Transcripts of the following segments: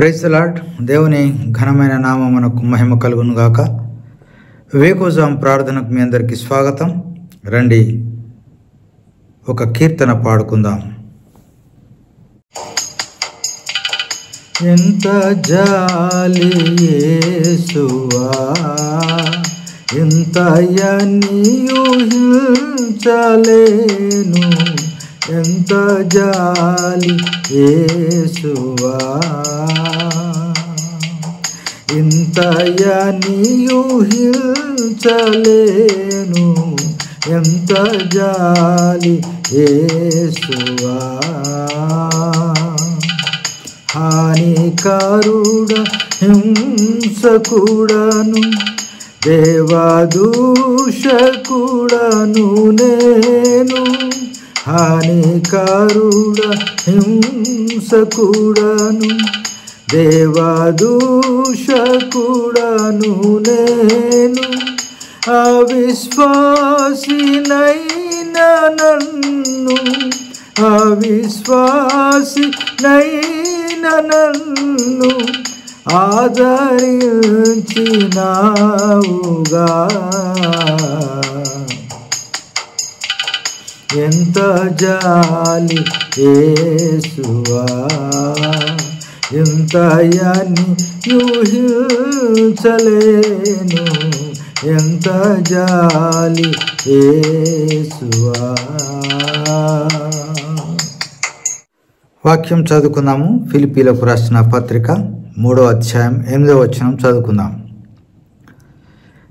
Praise the lord. దేవుని ఘనమైన నామమునకు మహిమ కలుగును గాక. వేకోజాం ప్రార్థనకు మీ అందరికీ స్వాగతం. రండి ఒక కీర్తన పాడుకుందాం. ఎంత జాలి యేసువా, ఎంతయని ఊహించలేను. ఎంత జాలి యేసువా, ఇంతయని ఊహించలేను. ఎంత జాలి యేసువా, హానికరుడ హింసకుడను, దేవదూషకుడను నేను. హానికరుడ హింసకుడను, దేవదూషకుడను నేను. అవిశ్వాసినైన నన్ను, అవిశ్వాసినైన నన్ను ఆదరించినావుగా. ఎంత జాలి యేసువా, ఎంతయని ఊహించలేను. ఎంత జాలి యేసువా. వాక్యం చదువుకుందాము. ఫిలిప్పీలకు రాసిన పత్రిక 3వ అధ్యాయం 8వ వచనం చదువుకుందాం.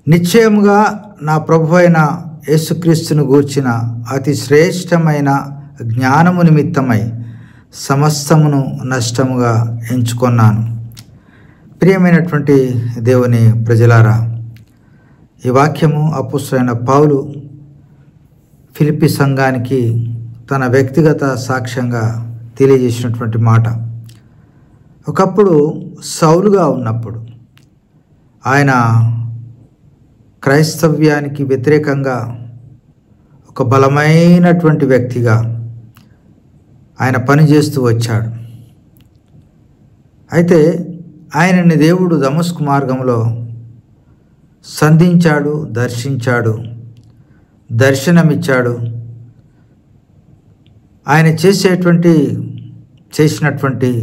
నిశ్చయముగా నా ప్రభువైన యేసుక్రీస్తును గూర్చిన అతి శ్రేష్టమైన జ్ఞానము నిమిత్తమై సమస్తమును నష్టముగా ఎంచుకొన్నాను. ప్రియమైనటువంటి దేవుని ప్రజలారా, ఈ వాక్యము అపోస్తలుడైన పౌలు ఫిలిప్పీ సంఘానికి తన వ్యక్తిగత సాక్ష్యంగా తెలియజేసినటువంటి మాట. ఒకప్పుడు సౌలుగా ఉన్నప్పుడు ఆయన క్రైస్తవ్యానికి వ్యతిరేకంగా ఒక బలమైనటువంటి వ్యక్తిగా ఆయన పనిచేస్తూ వచ్చాడు. అయితే ఆయనని దేవుడు దమస్కు మార్గంలో సంధించాడు, దర్శించాడు, దర్శనమిచ్చాడు. ఆయన చేసినటువంటి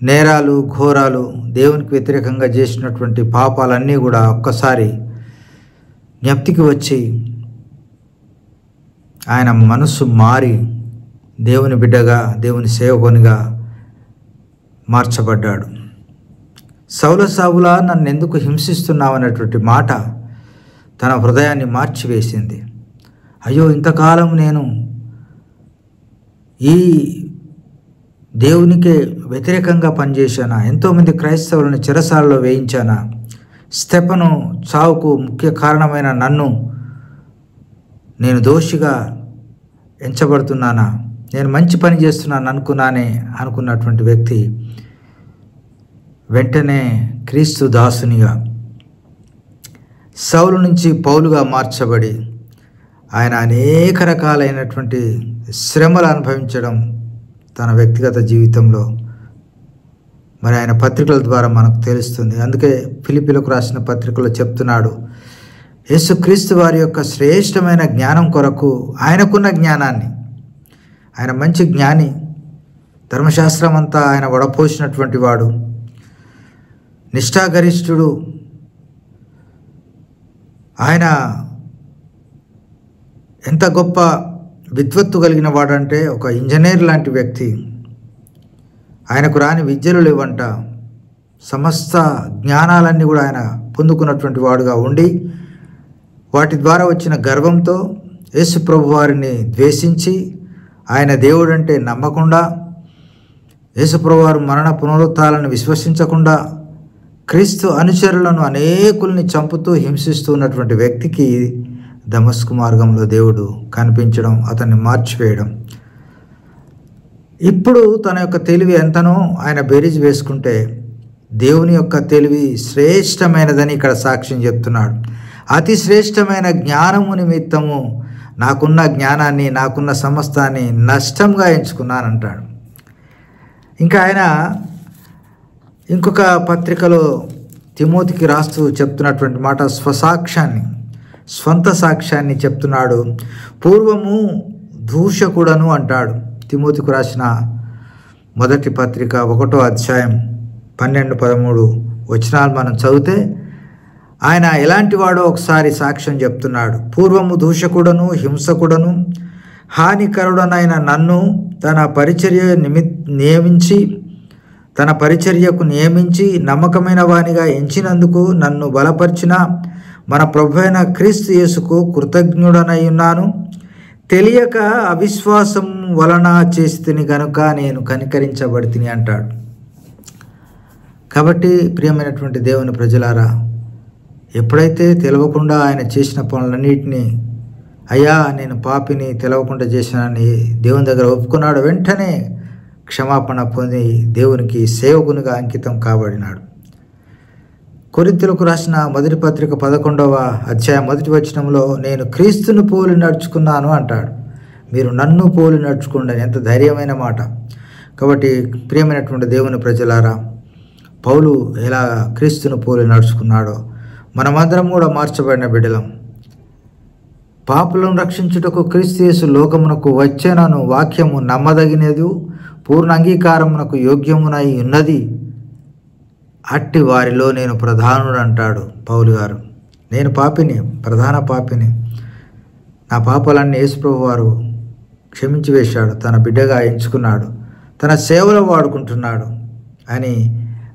నేరాలు, ఘోరాలు, దేవునికి వ్యతిరేకంగా చేసినటువంటి పాపాలన్నీ కూడా ఒక్కసారి జ్ఞప్తికి వచ్చి ఆయన మనస్సు మారి దేవుని బిడ్డగా, దేవుని సేవకునిగా మార్చబడ్డాడు. సౌల సావులా నన్ను ఎందుకు హింసిస్తున్నావు అనేటువంటి మాట తన హృదయాన్ని మార్చివేసింది. అయ్యో, ఇంతకాలం నేను ఈ దేవునికే వ్యతిరేకంగా పనిచేశానా? ఎంతోమంది క్రైస్తవులను చెరసాలలో వేయించానా? స్తెఫను చావుకు ముఖ్య కారణమైన నన్ను నేను దోషిగా ఎంచబడుతున్నానా? నేను మంచి పని చేస్తున్నాను అనుకున్నటువంటి వ్యక్తి వెంటనే క్రీస్తు దాసునిగా, సౌలు నుంచి పౌలుగా మార్చబడి ఆయన అనేక రకాలైనటువంటి శ్రమలు అనుభవించడం తన వ్యక్తిగత జీవితంలో మరి ఆయన పత్రికల ద్వారా మనకు తెలుస్తుంది. అందుకే ఫిలిప్పీలకు రాసిన పత్రికలో చెప్తున్నాడు, యేసుక్రీస్తు వారి యొక్క శ్రేష్టమైన జ్ఞానం కొరకు ఆయనకున్న జ్ఞానాన్ని, ఆయన మంచి జ్ఞాని, ధర్మశాస్త్రం అంతా ఆయన వడపోసినటువంటి వాడు, నిష్ఠాగరిష్ఠుడు, ఆయన ఎంత గొప్ప విద్వత్తు కలిగిన వాడంటే ఒక ఇంజనీర్ లాంటి వ్యక్తి. ఆయనకు రాని విద్యలు లేవంట. సమస్త జ్ఞానాలన్నీ కూడా ఆయన పొందుకున్నటువంటి వాడుగా ఉండి వాటి ద్వారా వచ్చిన గర్వంతో యేసు ప్రభు వారిని ద్వేషించి ఆయన దేవుడంటే నమ్మకుండా, యేసు ప్రభు వారు మరణ పునరుత్థానాలను విశ్వసించకుండా క్రీస్తు అనుచరులను అనేకుల్ని చంపుతూ హింసిస్తూ ఉన్నటువంటి వ్యక్తికి దమస్కు మార్గంలో దేవుడు కనిపించడం, అతన్ని మార్చివేయడం. ఇప్పుడు తన యొక్క తెలివి ఎంతనో ఆయన బేరీజ్ వేసుకుంటే దేవుని యొక్క తెలివి శ్రేష్టమైనదని ఇక్కడ సాక్ష్యం చెప్తున్నాడు. అతి శ్రేష్టమైన జ్ఞానము నిమిత్తము నాకున్న జ్ఞానాన్ని, నాకున్న సమస్తాన్ని నష్టంగా ఎంచుకున్నానంటాడు. ఇంకా ఆయన ఇంకొక పత్రికలో తిమోతికి రాస్తూ చెప్తున్నటువంటి మాట స్వంత సాక్ష్యాన్ని చెప్తున్నాడు. పూర్వము దూషకుడను అంటాడు. తిమోతికి రాసిన మొదటి పత్రిక 1వ అధ్యాయం 12-13 వచనాలు మనం చదివితే ఆయన ఎలాంటి వాడో ఒకసారి సాక్ష్యం చెప్తున్నాడు. పూర్వము దూషకుడను, హింసకుడను, హానికరుడనైన నన్ను తన పరిచర్యకు నియమించి నమ్మకమైన వానిగా ఎంచినందుకు నన్ను బలపరిచిన మన ప్రభువైన క్రీస్తు యేసుకు కృతజ్ఞుడనై ఉన్నాను. తెలియక అవిశ్వాసం వలన చేసితిని గనుక నేను కనికరించబడితిని అంటాడు. కాబట్టి ప్రియమైనటువంటి దేవుని ప్రజలారా, ఎప్పుడైతే తెలవకుండా ఆయన చేసిన పనులన్నిటినీ అయ్యా నేను పాపిని తెలవకుండా చేశానని దేవుని దగ్గర ఒప్పుకున్నాడు, వెంటనే క్షమాపణ పొంది దేవునికి సేవకునిగా అంకితం కాబడినాడు. కొరింథీయులకు రాసిన మొదటి పత్రిక 11వ అధ్యాయం 1వ వచనంలో నేను క్రీస్తును పోలి నడుచుకున్నాను అంటాడు. మీరు నన్ను పోలి నడుచుకోండి. ఎంత ధైర్యమైన మాట. కాబట్టి ప్రియమైనటువంటి దేవుని ప్రజలారా, పౌలు ఎలా క్రీస్తును పోలి నడుచుకున్నాడో మనమందరం కూడా మార్చబడిన బిడ్డలం. పాపులను రక్షించుటకు క్రీస్తు యేసు లోకమునకు వచ్చెనను వాక్యము నమ్మదగినది, పూర్ణ అంగీకారమునకు యోగ్యమునై ఉన్నది. అట్టి వారిలో నేను ప్రధానుడు అంటాడు పౌలు గారు. నేను పాపిని, ప్రధాన పాపిని. నా పాపాలన్నీ యేసుప్రభు వారు క్షమించి వేశాడు, తన బిడ్డగా ఎంచుకున్నాడు, తన సేవలో వాడుకుంటున్నాడు అని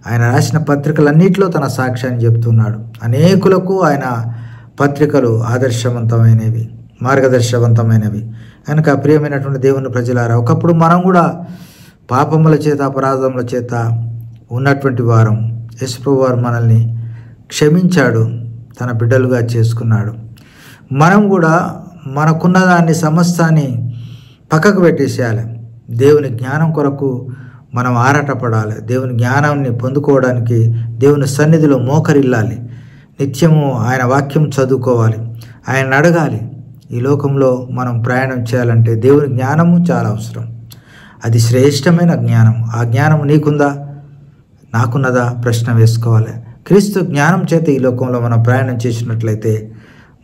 ఆయన రాసిన పత్రికలన్నింటిలో తన సాక్ష్యాన్ని చెప్తున్నాడు. అనేకులకు ఆయన పత్రికలు ఆదర్శవంతమైనవి, మార్గదర్శవంతమైనవి. కనుక ప్రియమైనటువంటి దేవుని ప్రజలారా, ఒకప్పుడు మనం కూడా పాపముల చేత, అపరాధముల చేత ఉన్నటువంటి వారం. యేసుప్రభు వారు మనల్ని క్షమించాడు, తన బిడ్డలుగా చేసుకున్నాడు. మనం కూడా మనకున్న దాన్ని సమస్తాన్ని పక్కకు పెట్టేసేయాలి. దేవుని జ్ఞానం కొరకు మనం ఆరాటపడాలి. దేవుని జ్ఞానాన్ని పొందుకోవడానికి దేవుని సన్నిధిలో మోకరిల్లాలి. నిత్యము ఆయన వాక్యం చదువుకోవాలి, ఆయన అడగాలి. ఈ లోకంలో మనం ప్రయాణం చేయాలంటే దేవుని జ్ఞానము చాలా అవసరం. అది శ్రేష్టమైన జ్ఞానం. ఆ జ్ఞానం నీకుందా, నాకున్నదా ప్రశ్న వేసుకోవాలి. క్రీస్తు జ్ఞానం చేత ఈ లోకంలో మనం ప్రయాణం చేసినట్లయితే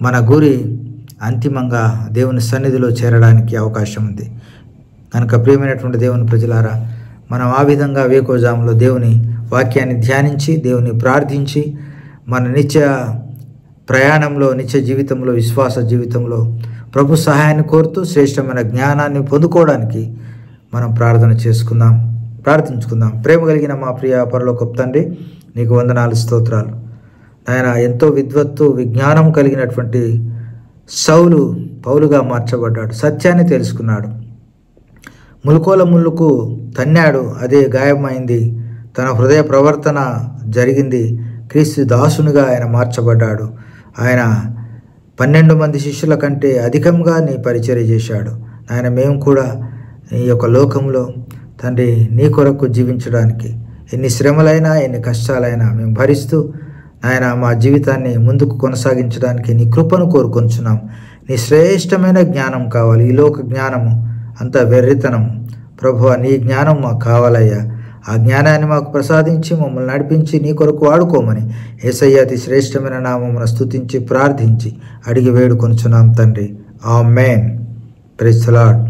మన గురి అంతిమంగా దేవుని సన్నిధిలో చేరడానికి అవకాశం ఉంది. కనుక ప్రియమైనటువంటి దేవుని ప్రజలారా, మనం ఆ విధంగా వేకోజాములో దేవుని వాక్యాన్ని ధ్యానించి, దేవుని ప్రార్థించి, మన నిత్య ప్రయాణంలో, నిత్య జీవితంలో, విశ్వాస జీవితంలో ప్రభు సహాయాన్ని కోరుతూ శ్రేష్టమైన జ్ఞానాన్ని పొందుకోవడానికి మనం ప్రార్థించుకుందాం. ప్రేమ కలిగిన మా ప్రియ పరలోకపు తండ్రి, నీకు వందనాలు, స్తోత్రాలు. ఆయన ఎంతో విద్వత్తు, విజ్ఞానం కలిగినటువంటి సౌలు పౌలుగా మార్చబడ్డాడు. సత్యాన్ని తెలుసుకున్నాడు. ములుకోల ముళ్ళుకు తన్నాడు, అదే గాయమైంది. తన హృదయ ప్రవర్తన జరిగింది. క్రీస్తు దాసునిగా ఆయన మార్చబడ్డాడు. ఆయన 12 మంది శిష్యుల కంటే అధికంగా నీ పరిచర్య చేశాడు. ఆయన మేము కూడా ఈ యొక్క లోకంలో తండ్రి నీ కొరకు జీవించడానికి ఎన్ని శ్రమలైనా, ఎన్ని కష్టాలైనా మేము భరిస్తూ ఆయన మా జీవితాన్ని ముందుకు కొనసాగించడానికి నీ కృపను కోరుకొంచున్నాం. నీ శ్రేష్టమైన జ్ఞానం కావాలి. ఈ లోక జ్ఞానము అంత వెర్రితనం. ప్రభువా, నీ జ్ఞానం మాకు కావాలయ్యా. ఆ జ్ఞానాన్ని మాకు ప్రసాదించి మమ్మల్ని నడిపించి నీ కొరకు వాడుకోమని యేసయ్య అతి శ్రేష్టమైన నామమున స్తుతించి ప్రార్థించి అడిగి వేడుకొంచున్నాం తండ్రి. ఆమేన్. Praise the lord.